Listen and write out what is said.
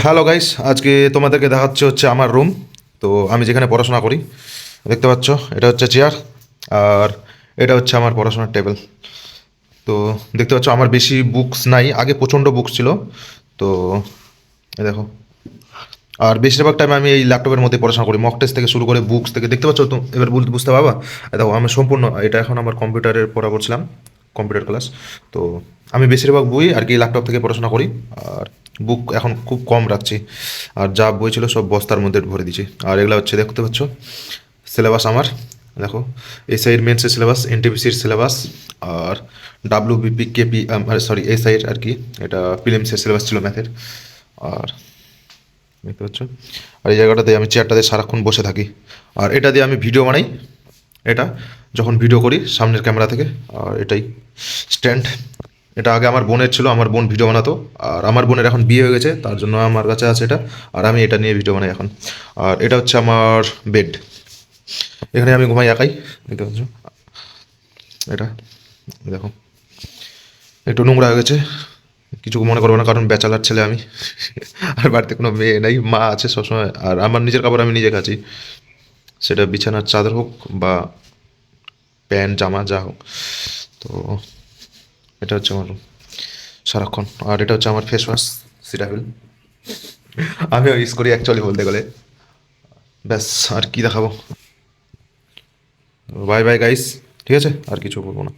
Hello guys, আজকে তোমাদেরকে দেখাচ্ছে হচ্ছে আমার রুম। তো আমি যেখানে পড়াশোনা করি, দেখতে পাচ্ছ এটা হচ্ছে চেয়ার, আর এটা হচ্ছে আমার পড়াশোনার টেবিল। তো দেখতে পাচ্ছ আমার বেশি বুকস নাই, আগে প্রচণ্ড বুকস ছিল। তো এই দেখো, আর বেশিরভাগ টাইম আমি এই ল্যাপটপের মধ্যে পড়াশোনা করি, মক টেস্ট থেকে শুরু করে বুকস থেকে। দেখতে পাচ্ছ তো, এবার বুঝতে পারবা। দেখো আমি সম্পূর্ণ, এটা এখন আমার কম্পিউটারের পড়া করছিলাম, কম্পিউটার ক্লাস। তো আমি বেশিরভাগ বই আর কি ল্যাপটপ থেকে পড়াশোনা করি, আর বুক এখন খুব কম রাখছি। আর যা বই ছিল সব বস্তার মধ্যে ভরে দিয়েছি। আর এগুলো হচ্ছে দেখতে পাচ্ছ সিলেবাস আমার। দেখো, এসআইয়ের মেন্সের সিলেবাস, এনটিপিসির সিলেবাস, আর ডাব্লিউবিপি কেপি, সরি এসআইয়ের আর কি, এটা প্রিলিমসের সিলেবাস ছিল ম্যাথের। আর দেখতে পাচ্ছ, আর এই জায়গাটাতে আমি চেয়ারটাতে সারাক্ষণ বসে থাকি। আর এটা দিয়ে আমি ভিডিও বানাই, এটা যখন ভিডিও করি সামনের ক্যামেরা থেকে। আর এটাই স্ট্যান্ড, এটা আগে আমার বোনের ছিল, আমার বোন ভিডিও বানাতো। আর আমার বোনের এখন বিয়ে হয়ে গেছে, তার জন্য আমার কাছে আছে এটা। আর আমি এটা নিয়ে ভিডিও বানাই এখন। আর এটা হচ্ছে আমার বেড, এখানে আমি ঘুমাই একাই। দেখতে পাচ্ছ এটা, দেখো একটু নোংরা হয়ে গেছে, কিছু মনে করবো না, কারণ ব্যাচেলার ছেলে আমি। আর বাড়িতে কোনো মেয়ে নেই, মা আছে সবসময়। আর আমার নিজের কাপড় আমি নিজে কাচি, সেটা বিছানার চাদর হোক বা প্যান্ট জামা যা হোক। তো এটা হচ্ছে আমার room সারাক্ষণ। আর এটা হচ্ছে আমার ফেস ওয়াশ, সিটাফিল। আমিও ইউজ করি অ্যাকচুয়ালি বলতে গেলে। ব্যাস, আর কি দেখাবো। বাই বাই গাইস, ঠিক আছে, আর কিছু বলবো না।